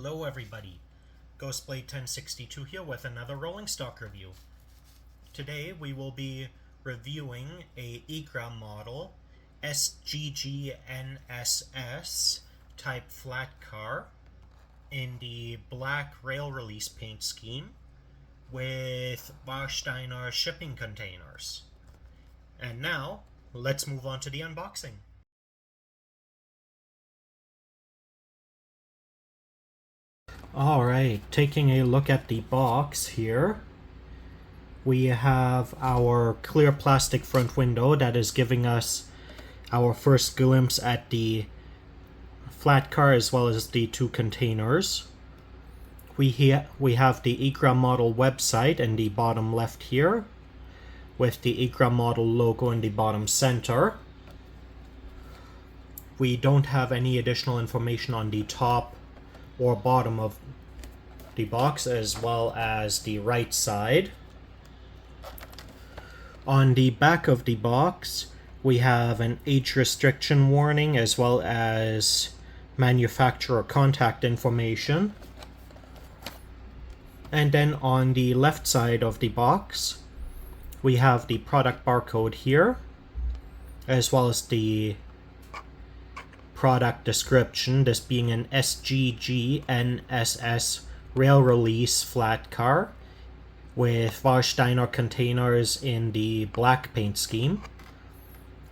Hello everybody, Ghostblade 1062 here with another rolling stock review. Today we will be reviewing a Igra model Sggnss type flat car in the black rail release paint scheme with Warsteiner Shipping Containers. And now, let's move on to the unboxing. Alright, taking a look at the box here, we have our clear plastic front window that is giving us our first glimpse at the flat car as well as the two containers. We have the Igra model website in the bottom left here, with the Igra model logo in the bottom center. We don't have any additional information on the top or bottom of the box as well as the right side. On the back of the box we have an age restriction warning as well as manufacturer contact information. And then on the left side of the box we have the product barcode here as well as the product description, this being an Sggnss rail release flat car with Warsteiner containers in the black paint scheme,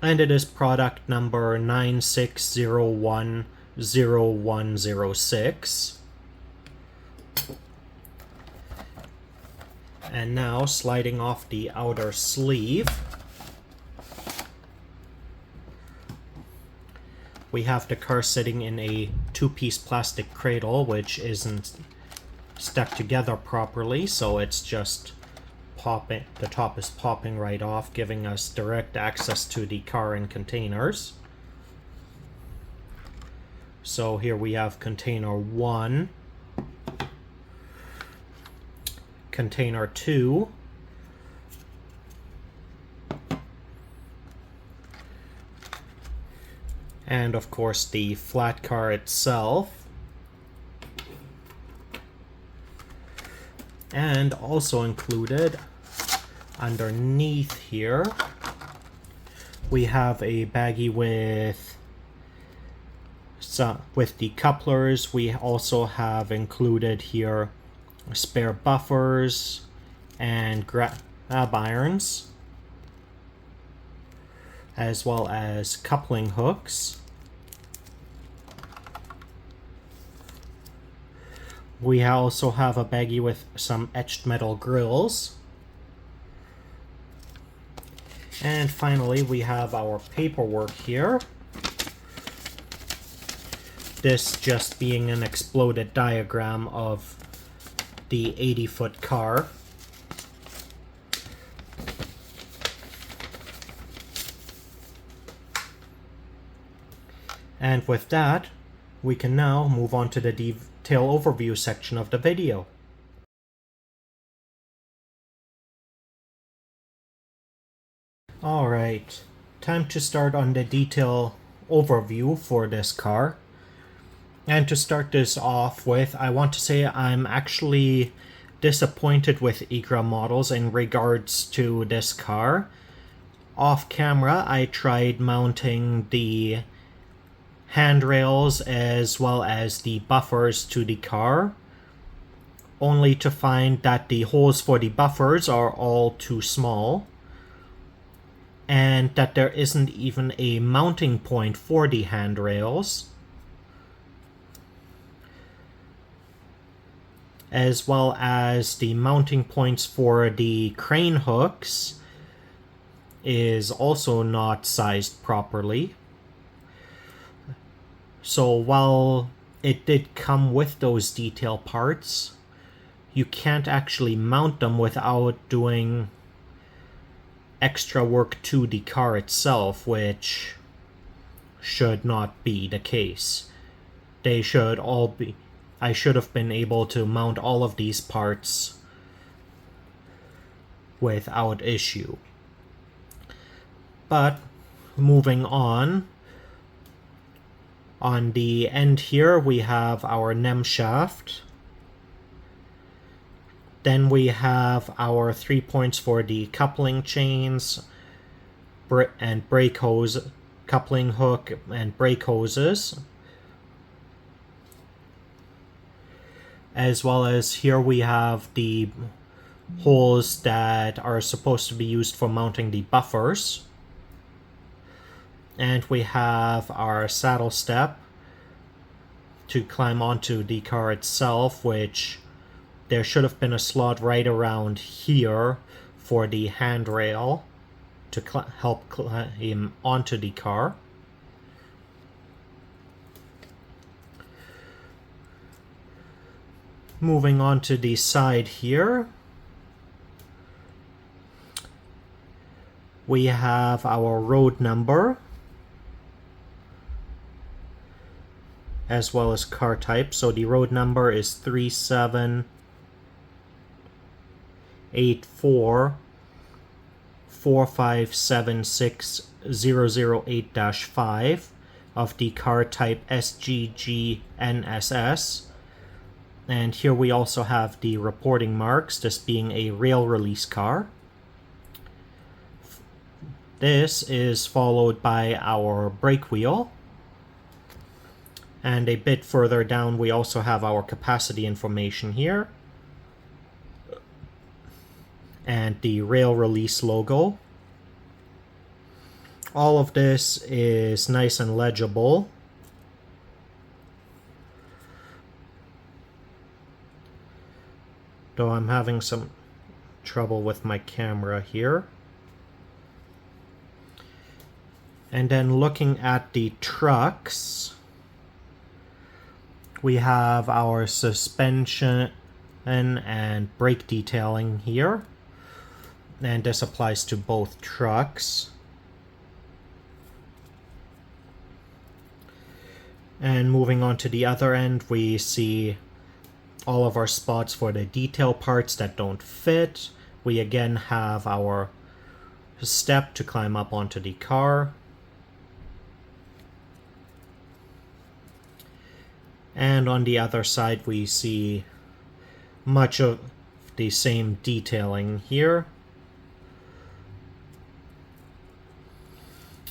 and it is product number 96010106. And now, sliding off the outer sleeve, we have the car sitting in a two-piece plastic cradle which isn't stuck together properly, so it's just popping. The top is popping right off, giving us direct access to the car and containers. So here we have container 1, container 2, and of course the flat car itself. And also included underneath here we have a baggie with the couplers. We also have included here spare buffers and grab irons, as well as coupling hooks. We also have a baggie with some etched metal grills. And finally we have our paperwork here. This just being an exploded diagram of the 80-foot car. And with that, we can now move on to the detail overview section of the video. Alright, time to start on the detail overview for this car. And to start this off with, I want to say I'm actually disappointed with Igra models in regards to this car. Off camera, I tried mounting the handrails as well as the buffers to the car, only to find that the holes for the buffers are all too small and that there isn't even a mounting point for the handrails, as well as the mounting points for the crane hooks is also not sized properly. So while it did come with those detail parts, you can't actually mount them without doing extra work to the car itself, which should not be the case. They should all be... I should have been able to mount all of these parts without issue. But moving on, On the end here, we have our NEM shaft. Then we have our 3 points for the coupling chains and brake hose, coupling hook and brake hoses. As well as here we have the holes that are supposed to be used for mounting the buffers. And we have our saddle step to climb onto the car itself, which there should have been a slot right around here for the handrail to help climb onto the car. Moving on to the side here, we have our road number as well as car type. So the road number is 3784576008-5 of the car type Sggnss. And here we also have the reporting marks, this being a rail release car. This is followed by our brake wheel. And a bit further down we also have our capacity information here. And the rail release logo. All of this is nice and legible. Though I'm having some trouble with my camera here. And then looking at the trucks, we have our suspension and brake detailing here. And this applies to both trucks. And moving on to the other end, we see all of our spots for the detail parts that don't fit. We again have our step to climb up onto the car. And on the other side we see much of the same detailing here.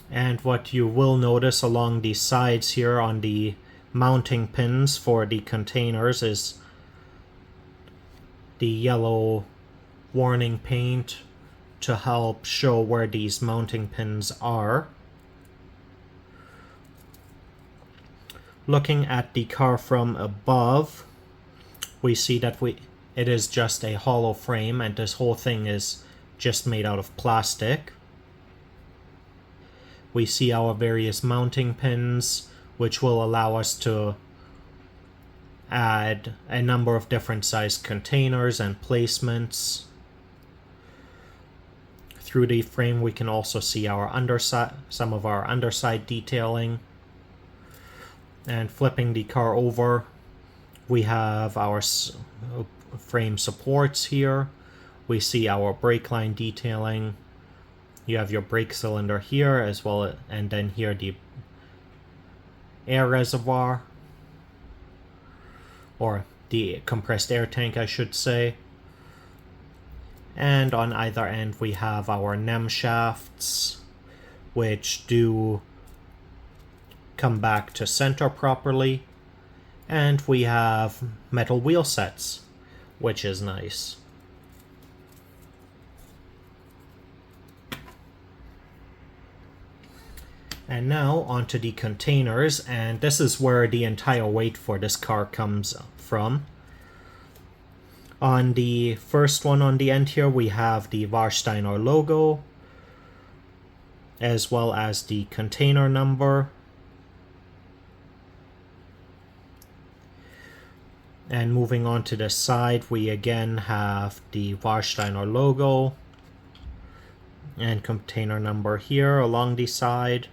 And what you will notice along the sides here on the mounting pins for the containers is the yellow warning paint to help show where these mounting pins are. Looking at the car from above, we see that it is just a hollow frame and this whole thing is just made out of plastic. We see our various mounting pins, which will allow us to add a number of different sized containers and placements. Through the frame we can also see our underside, some of our underside detailing. And flipping the car over, we have our frame supports here. We see our brake line detailing. You have your brake cylinder here as well, and then here the air reservoir, or the compressed air tank I should say. And on either end we have our NEM shafts, which do come back to center properly. And we have metal wheel sets, which is nice. And now onto the containers, and this is where the entire weight for this car comes from. On the first one on the end here we have the Warsteiner logo, as well as the container number. And moving on to the side, we again have the Warsteiner logo and container number here along the side.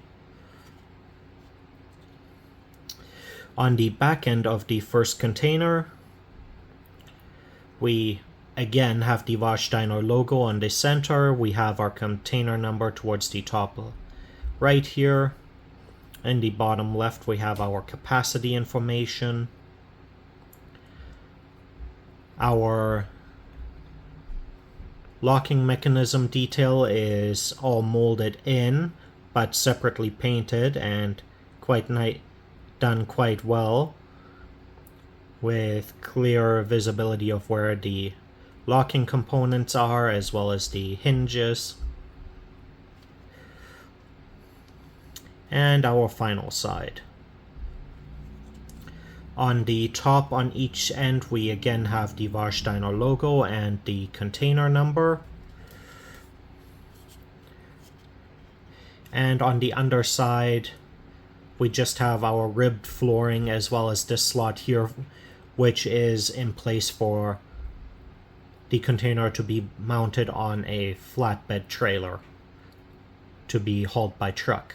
On the back end of the first container, we again have the Warsteiner logo on the center. We have our container number towards the top right here. In the bottom left, we have our capacity information. Our locking mechanism detail is all molded in, but separately painted and done quite well, with clear visibility of where the locking components are, as well as the hinges. And our final side. On the top, on each end, we again have the Warsteiner logo and the container number. And on the underside, we just have our ribbed flooring, as well as this slot here, which is in place for the container to be mounted on a flatbed trailer to be hauled by truck.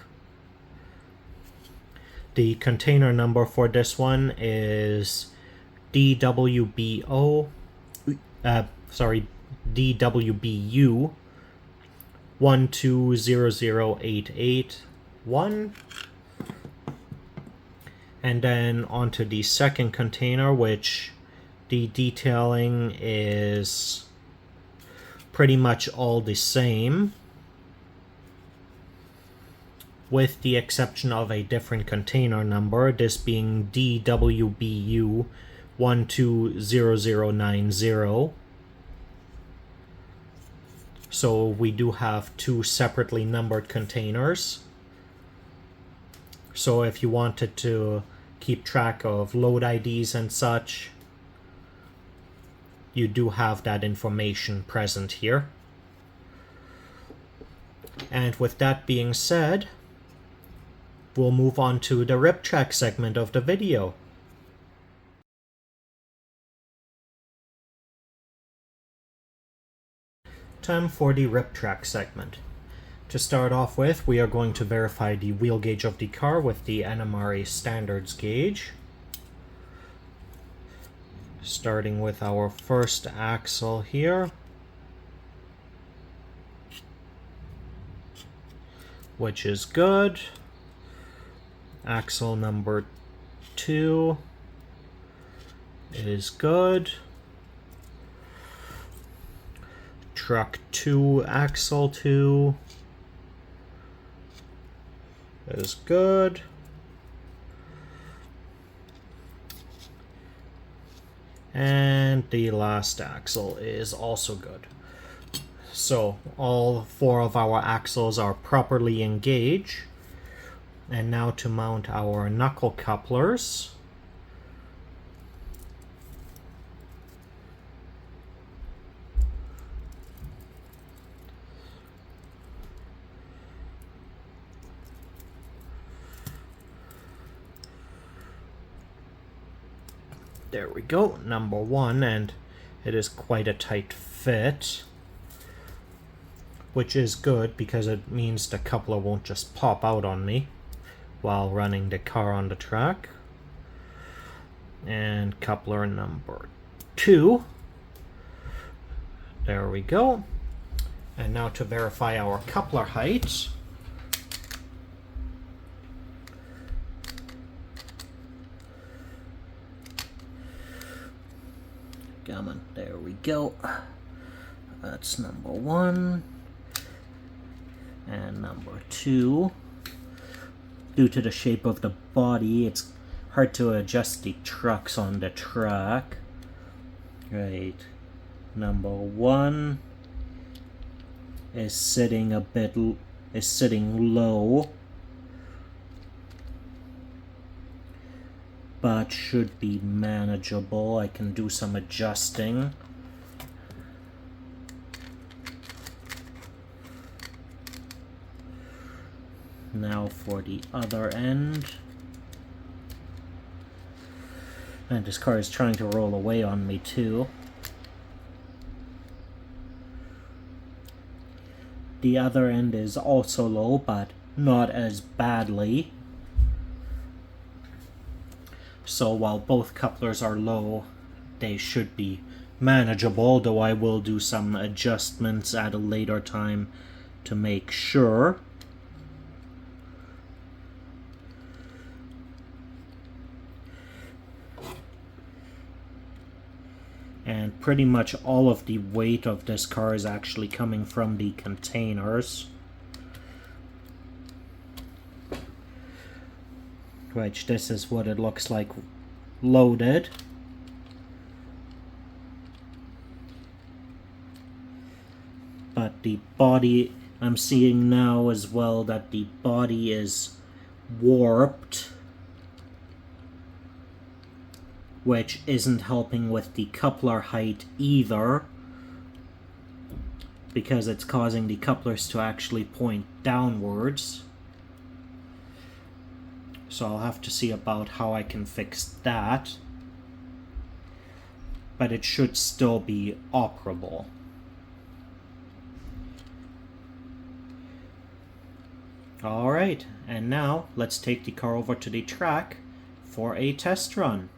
The container number for this one is DWBU 1200881. And then onto the second container, which the detailing is pretty much all the same, with the exception of a different container number, this being DWBU 120090. So we do have two separately numbered containers. So if you wanted to keep track of load IDs and such, you do have that information present here. And with that being said, we'll move on to the rip track segment of the video. Time for the rip track segment. To start off with, we are going to verify the wheel gauge of the car with the NMRA standards gauge. Starting with our first axle here, which is good. Axle number 2 is good. Truck 2, axle 2 is good. And the last axle is also good. So all 4 of our axles are properly engaged. And now to mount our knuckle couplers. There we go, number 1, and it is quite a tight fit, which is good because it means the coupler won't just pop out on me while running the car on the track. And coupler number 2. There we go. And now to verify our coupler height. Come on, there we go. That's number 1. And number 2. Due to the shape of the body, it's hard to adjust the trucks on the track. Right. Number 1 is sitting low, but should be manageable. I can do some adjusting. Now for the other end. And this car is trying to roll away on me too. The other end is also low, but not as badly. So while both couplers are low, they should be manageable, though I will do some adjustments at a later time to make sure. And pretty much all of the weight of this car is actually coming from the containers, which this is what it looks like loaded. But the body, I'm seeing now as well that the body is warped, which isn't helping with the coupler height either, because it's causing the couplers to actually point downwards. So I'll have to see about how I can fix that, but it should still be operable. Alright, and now let's take the car over to the track for a test run.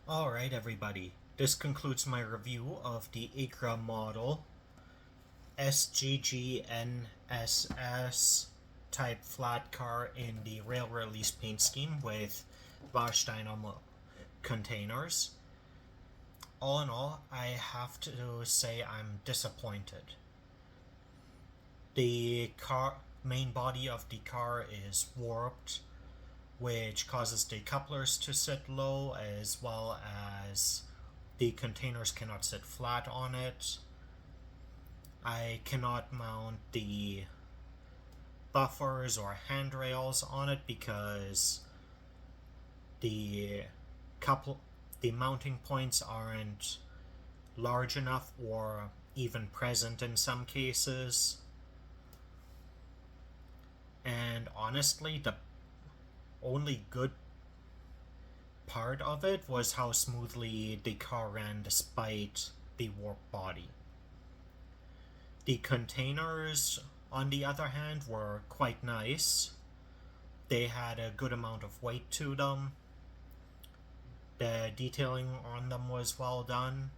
Alright everybody, this concludes my review of the Igra model Sggnss type flat car in the rail release paint scheme with Warsteiner containers. All in all, I have to say I'm disappointed. The main body of the car is warped, which causes the couplers to sit low, as well as the containers cannot sit flat on it. I cannot mount the buffers or handrails on it because the mounting points aren't large enough or even present in some cases. And honestly, the only good part of it was how smoothly the car ran despite the warped body. The containers, on the other hand, were quite nice. They had a good amount of weight to them. The detailing on them was well done.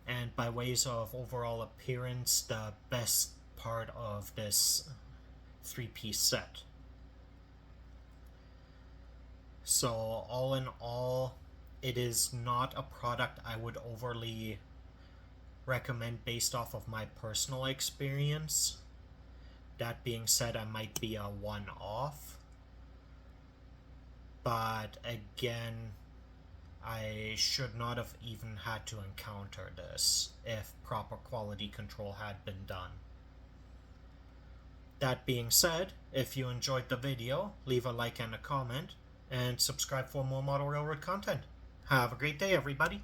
And by ways of overall appearance, the best part of this three-piece set. So all in all, it is not a product I would overly recommend based off of my personal experience. That being said, I might be a one-off. But again, I should not have even had to encounter this if proper quality control had been done. That being said, if you enjoyed the video, leave a like and a comment, and subscribe for more model railroad content. Have a great day, everybody!